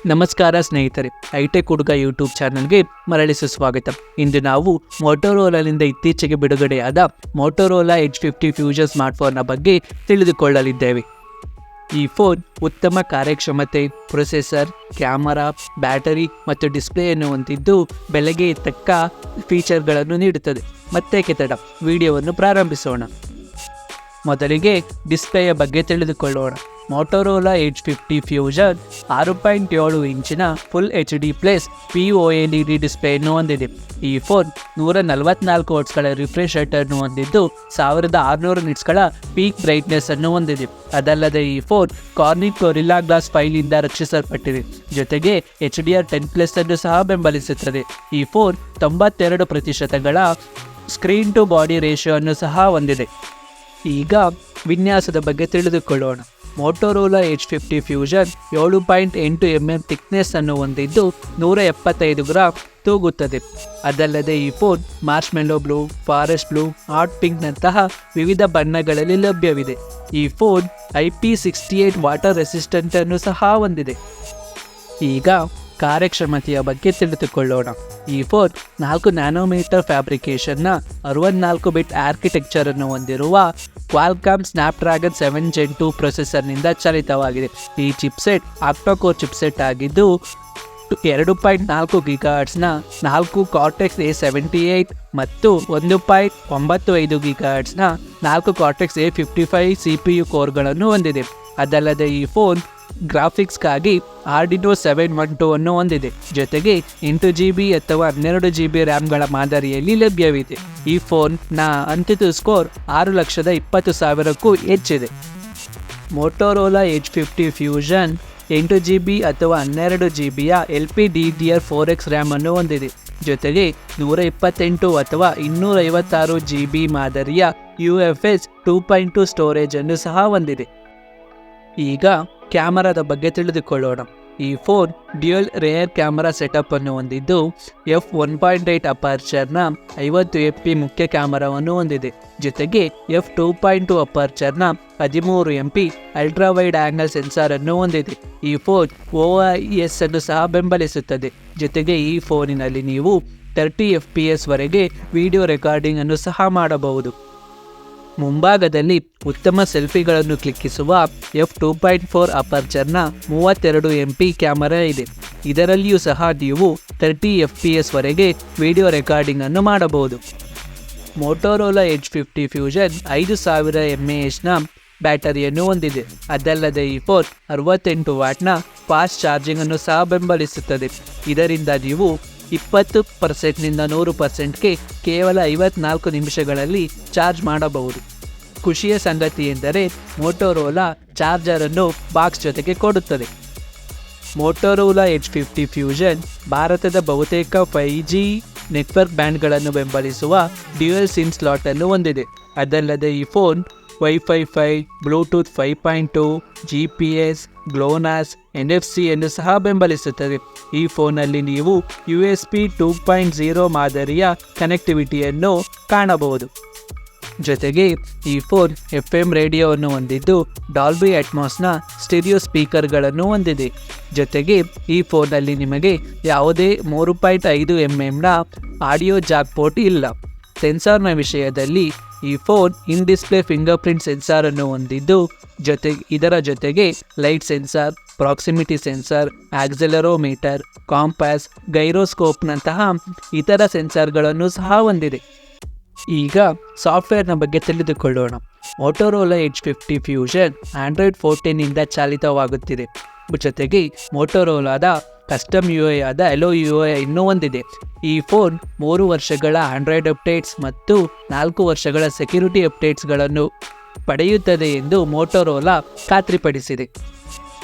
ನಮಸ್ಕಾರ ಸ್ನೇಹಿತರೆ, ಹೈಟೆಕ್ ಹುಡುಗ ಯೂಟ್ಯೂಬ್ ಚಾನಲ್ಗೆ ಮರಳಿ ಸುಸ್ವಾಗತ. ಇಂದು ನಾವು ಮೋಟೋರೋಲಾದಿಂದ ಇತ್ತೀಚೆಗೆ ಬಿಡುಗಡೆಯಾದ ಮೋಟೋರೋಲಾ H50 ಫ್ಯೂಷನ್ ಸ್ಮಾರ್ಟ್ಫೋನ್ನ ಬಗ್ಗೆ ತಿಳಿದುಕೊಳ್ಳಲಿದ್ದೇವೆ. ಈ ಫೋನ್ ಉತ್ತಮ ಕಾರ್ಯಕ್ಷಮತೆ, ಪ್ರೊಸೆಸರ್, ಕ್ಯಾಮರಾ, ಬ್ಯಾಟರಿ ಮತ್ತು ಡಿಸ್ಪ್ಲೇಯನ್ನು ಹೊಂದಿದ್ದು ಬೆಲೆಗೆ ತಕ್ಕ ಫೀಚರ್ಗಳನ್ನು ನೀಡುತ್ತದೆ. ಮತ್ತೆ ಕೆತ್ತಡ ವಿಡಿಯೋವನ್ನು ಪ್ರಾರಂಭಿಸೋಣ. ಮೊದಲಿಗೆ ಡಿಸ್ಪ್ಲೇಯ ಬಗ್ಗೆ ತಿಳಿದುಕೊಳ್ಳೋಣ. ಮೋಟೋರೋಲಾ H50 ಫ್ಯೂಷನ್ 6.7 ಇಂಚಿನ ಫುಲ್ HD ಪ್ಲಸ್ POLED ಡಿಸ್ಪ್ಲೇಯನ್ನು ಹೊಂದಿದೆ. ಈ ಫೋನ್ 144 ವಾಟ್ಸ್ಗಳ ರಿಫ್ರೆಶ್ ರೇಟನ್ನು ಹೊಂದಿದ್ದು 1600 ನಿಟ್ಸ್ಗಳ ಪೀಕ್ ಬ್ರೈಟ್ನೆಸ್ ಅನ್ನು ಹೊಂದಿದೆ. ಅದಲ್ಲದೆ ಈ ಫೋನ್ ಕಾರ್ನಿಂಗ್ ಗೊರಿಲ್ಲಾ ಗ್ಲಾಸ್ 5 ಇಂದ ರಕ್ಷಿಸಲ್ಪಟ್ಟಿದೆ. ಜೊತೆಗೆ HDR10+ ಅನ್ನು ಸಹ ಬೆಂಬಲಿಸುತ್ತದೆ. ಈ phone 92% screen to body ratio ಅನ್ನು ಸಹ ಹೊಂದಿದೆ. ಈಗ ವಿನ್ಯಾಸದ ಬಗ್ಗೆ ತಿಳಿದುಕೊಳ್ಳೋಣ. Motorola H50 fusion 7.8 mm thickness ಅನ್ನು ಹೊಂದಿದ್ದು 175 ಗ್ರಾಮ್ ತೂಗುತ್ತದೆ. ಅದಲ್ಲದೆ ಈ phone marshmallow blue, forest blue, hot pink ನಂತಹ ವಿವಿಧ ಬಣ್ಣಗಳಲ್ಲಿ ಲಭ್ಯವಿದೆ. ಈ ಫೋನ್ IP68 ವಾಟರ್ ರೆಸಿಸ್ಟೆಂಟ್ ಅನ್ನು ಸಹ ಹೊಂದಿದೆ. ಈಗ ಕಾರ್ಯಕ್ಷಮತೆಯ ಬಗ್ಗೆ ತಿಳಿದುಕೊಳ್ಳೋಣ. ಈ ಫೋನ್ 4 ನ್ಯಾನೋಮೀಟರ್ ಫ್ಯಾಬ್ರಿಕೇಷನ್ನ 64 ಬಿಟ್ ಆರ್ಕಿಟೆಕ್ಚರ್ ಅನ್ನು ಹೊಂದಿರುವ ಕ್ವಾಲ್ಕಾಮ್ ಸ್ನ್ಯಾಪ್ಡ್ರ್ಯಾಗನ್ 7 Gen 2 ಪ್ರೊಸೆಸರ್ನಿಂದ ಚಾಲಿತವಾಗಿದೆ. ಈ ಚಿಪ್ಸೆಟ್ ಆಕ್ಟೋಕೋರ್ ಚಿಪ್ಸೆಟ್ ಆಗಿದ್ದು 2.4 GHz 4 ಕಾರ್ಟೆಕ್ಸ್ A78 ಮತ್ತು 1.95 GHz 4 ಕಾರ್ಟೆಕ್ಸ್ A55 CPU ಕೋರ್ಗಳನ್ನು ಹೊಂದಿದೆ. ಅದಲ್ಲದೆ ಈ ಫೋನ್ ಗ್ರಾಫಿಕ್ಸ್ಗಾಗಿ ಆರ್ಡಿನೋ 712 ಅನ್ನು ಹೊಂದಿದೆ. ಜೊತೆಗೆ 8GB ಅಥವಾ 12GB ರ್ಯಾಮ್ಗಳ ಮಾದರಿಯಲ್ಲಿ ಲಭ್ಯವಿದೆ. ಈ ಫೋನ್ನ ಅಂತಿಮ ಸ್ಕೋರ್ 6,20,000ಕ್ಕೂ ಹೆಚ್ಚಿದೆ. ಮೋಟೋರೋಲಾ H50 ಫ್ಯೂಷನ್ 8GB ಅಥವಾ 12GBಯ LPDDR4X ರ್ಯಾಮ್ ಅನ್ನು ಹೊಂದಿದೆ. ಜೊತೆಗೆ 128 ಅಥವಾ 256GB ಮಾದರಿಯ UFS 2.2 ಸ್ಟೋರೇಜ್ ಅನ್ನು ಸಹ ಹೊಂದಿದೆ. ಈಗ ಕ್ಯಾಮರಾದ ಬಗ್ಗೆ ತಿಳಿದುಕೊಳ್ಳೋಣ. ಈ phone dual rear camera setup ಅನ್ನು ಹೊಂದಿದ್ದು f1.8 ಅಪರ್ಚರ್ನ 50MP ಮುಖ್ಯ ಕ್ಯಾಮರಾವನ್ನು ಹೊಂದಿದೆ. ಜೊತೆಗೆ f2.2 ಅಪರ್ಚರ್ನ 13MP ultra wide angle sensor ಅನ್ನು ಹೊಂದಿದೆ. ಈ ಫೋನ್ OIS ಅನ್ನು ಸಹ ಬೆಂಬಲಿಸುತ್ತದೆ. ಜೊತೆಗೆ ಈ ಫೋನಿನಲ್ಲಿ ನೀವು 30 FPS ವರೆಗೆ ವಿಡಿಯೋ ರೆಕಾರ್ಡಿಂಗ್ ಅನ್ನು ಸಹ ಮಾಡಬಹುದು. ಮುಂಭಾಗದಲ್ಲಿ ಉತ್ತಮ ಸೆಲ್ಫಿಗಳನ್ನು ಕ್ಲಿಕ್ಕಿಸುವ f2.4 ಅಪರ್ಚರ್ನ 32MP ಕ್ಯಾಮರಾ ಇದೆ. ಇದರಲ್ಲಿಯೂ ಸಹ ನೀವು 30 FPS ವರೆಗೆ ವಿಡಿಯೋ ರೆಕಾರ್ಡಿಂಗ್ ಅನ್ನು ಮಾಡಬಹುದು. ಮೋಟೋರೋಲಾ H50 ಫ್ಯೂಷನ್ 5000 mAhನ ಬ್ಯಾಟರಿಯನ್ನು ಹೊಂದಿದೆ. ಅದಲ್ಲದೆ ಈ ಫೋನ್ 68 ವಾಟ್ನ ಫಾಸ್ಟ್ ಚಾರ್ಜಿಂಗ್ ಅನ್ನು ಸಹ ಬೆಂಬಲಿಸುತ್ತದೆ. ಇದರಿಂದ ನೀವು 20% 100%ಗೆ ಕೇವಲ 54 ನಿಮಿಷಗಳಲ್ಲಿ ಚಾರ್ಜ್ ಮಾಡಬಹುದು. ಖುಷಿಯ ಸಂಗತಿ ಎಂದರೆ ಮೋಟೋರೋಲಾ ಚಾರ್ಜರ್ ಅನ್ನು ಬಾಕ್ಸ್ ಜೊತೆಗೆ ಕೊಡುತ್ತದೆ. ಮೋಟೋರೋಲಾ H50 ಫ್ಯೂಷನ್ ಭಾರತದ ಬಹುತೇಕ 5G ನೆಟ್ವರ್ಕ್ ಬ್ಯಾಂಡ್ಗಳನ್ನು ಬೆಂಬಲಿಸುವ ಡ್ಯುಯಲ್ ಸಿಮ್ ಸ್ಲಾಟ್ ಅನ್ನು ಹೊಂದಿದೆ. ಅದಲ್ಲದೆ ಈ phone Wi-Fi 5, Bluetooth 5.2, GPS, GLONASS, NFC ಅನ್ನು ಸಹ ಬೆಂಬಲಿಸುತ್ತದೆ. ಈ ಫೋನಲ್ಲಿ ನೀವು USB 2.0 ಮಾದರಿಯ ಕನೆಕ್ಟಿವಿಟಿಯನ್ನು ಕಾಣಬಹುದು. ಜೊತೆಗೆ ಈ ಫೋನ್ FM ರೇಡಿಯೋವನ್ನು ಹೊಂದಿದ್ದು ಡಾಲ್ಬಿ ಅಟ್ಮಾಸ್ನ ಸ್ಟೀರಿಯೋ ಸ್ಪೀಕರ್ಗಳನ್ನು ಹೊಂದಿದೆ. ಜೊತೆಗೆ ಈ ಫೋನಲ್ಲಿ ನಿಮಗೆ ಯಾವುದೇ 3.5 mmನ ಆಡಿಯೋ ಜಾಕ್ ಪೋರ್ಟ್ ಇಲ್ಲ. ಸೆನ್ಸಾರ್ನ ವಿಷಯದಲ್ಲಿ ಈ phone in display fingerprint sensor ಅನ್ನು ಹೊಂದಿದ್ದು ಇದರ ಜೊತೆಗೆ light sensor, proximity sensor, accelerometer, compass, ಗೈರೋಸ್ಕೋಪ್ನಂತಹ ಇತರ ಸೆನ್ಸಾರ್ಗಳನ್ನು ಸಹ ಹೊಂದಿದೆ. ಈಗ ಸಾಫ್ಟ್ವೇರ್ನ ಬಗ್ಗೆ ತಿಳಿದುಕೊಳ್ಳೋಣ. ಮೋಟೋರೋಲಾ H50 ಫ್ಯೂಷನ್ Android 14 ಇಂದ ಚಾಲಿತವಾಗುತ್ತಿದೆ. ಜೊತೆಗೆ ಮೋಟೋರೋಲಾದ ಕಸ್ಟಮ್ UI ಆದ Hello UI ಇನ್ನೂ ಹೊಂದಿದೆ. ಈ ಫೋನ್ 3 ವರ್ಷಗಳ ಆಂಡ್ರಾಯ್ಡ್ ಅಪ್ಡೇಟ್ಸ್ ಮತ್ತು 4 ವರ್ಷಗಳ ಸೆಕ್ಯೂರಿಟಿ ಅಪ್ಡೇಟ್ಸ್ಗಳನ್ನು ಪಡೆಯುತ್ತದೆ ಎಂದು ಮೋಟೋರೋಲಾ ಖಾತ್ರಿಪಡಿಸಿದೆ.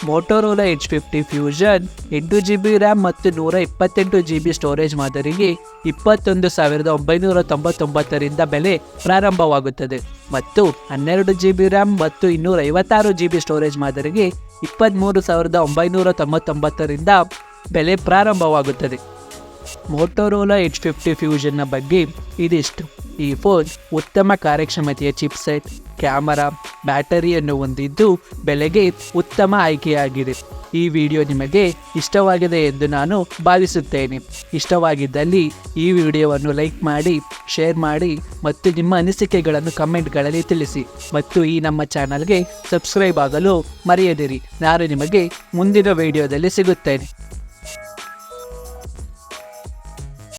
Motorola H50 fusion 8GB RAM ಮತ್ತು 128GB ಸ್ಟೋರೇಜ್ ಮಾದರಿಗೆ 21,999ರಿಂದ ಬೆಲೆ ಪ್ರಾರಂಭವಾಗುತ್ತದೆ ಮತ್ತು 12GB ರ್ಯಾಮ್ ಮತ್ತು 256GB ಸ್ಟೋರೇಜ್ ಮಾದರಿಗೆ 23,999ರಿಂದ ಬೆಲೆ ಪ್ರಾರಂಭವಾಗುತ್ತದೆ. ಮೋಟೋರೋಲಾ H50 ಫ್ಯೂಷನ್ನ ಬಗ್ಗೆ ಇದಿಷ್ಟು. ಈ ಫೋನ್ ಉತ್ತಮ ಕಾರ್ಯಕ್ಷಮತೆಯ ಚಿಪ್ಸೆಟ್, ಕ್ಯಾಮರಾ, ಬ್ಯಾಟರಿಯನ್ನು ಹೊಂದಿದ್ದು ಬೆಲೆಗೆ ಉತ್ತಮ ಆಯ್ಕೆಯಾಗಿದೆ. ಈ ವಿಡಿಯೋ ನಿಮಗೆ ಇಷ್ಟವಾಗಿದೆ ಎಂದು ನಾನು ಭಾವಿಸುತ್ತೇನೆ. ಇಷ್ಟವಾಗಿದ್ದಲ್ಲಿ ಈ ವಿಡಿಯೋವನ್ನು ಲೈಕ್ ಮಾಡಿ, ಶೇರ್ ಮಾಡಿ ಮತ್ತು ನಿಮ್ಮ ಅನಿಸಿಕೆಗಳನ್ನು ಕಮೆಂಟ್ಗಳಲ್ಲಿ ತಿಳಿಸಿ. ಮತ್ತು ಈ ನಮ್ಮ ಚಾನಲ್ಗೆ ಸಬ್ಸ್ಕ್ರೈಬ್ ಆಗಲು ಮರೆಯದಿರಿ. ನಾನು ನಿಮಗೆ ಮುಂದಿನ ವಿಡಿಯೋದಲ್ಲಿ ಸಿಗುತ್ತೇನೆ.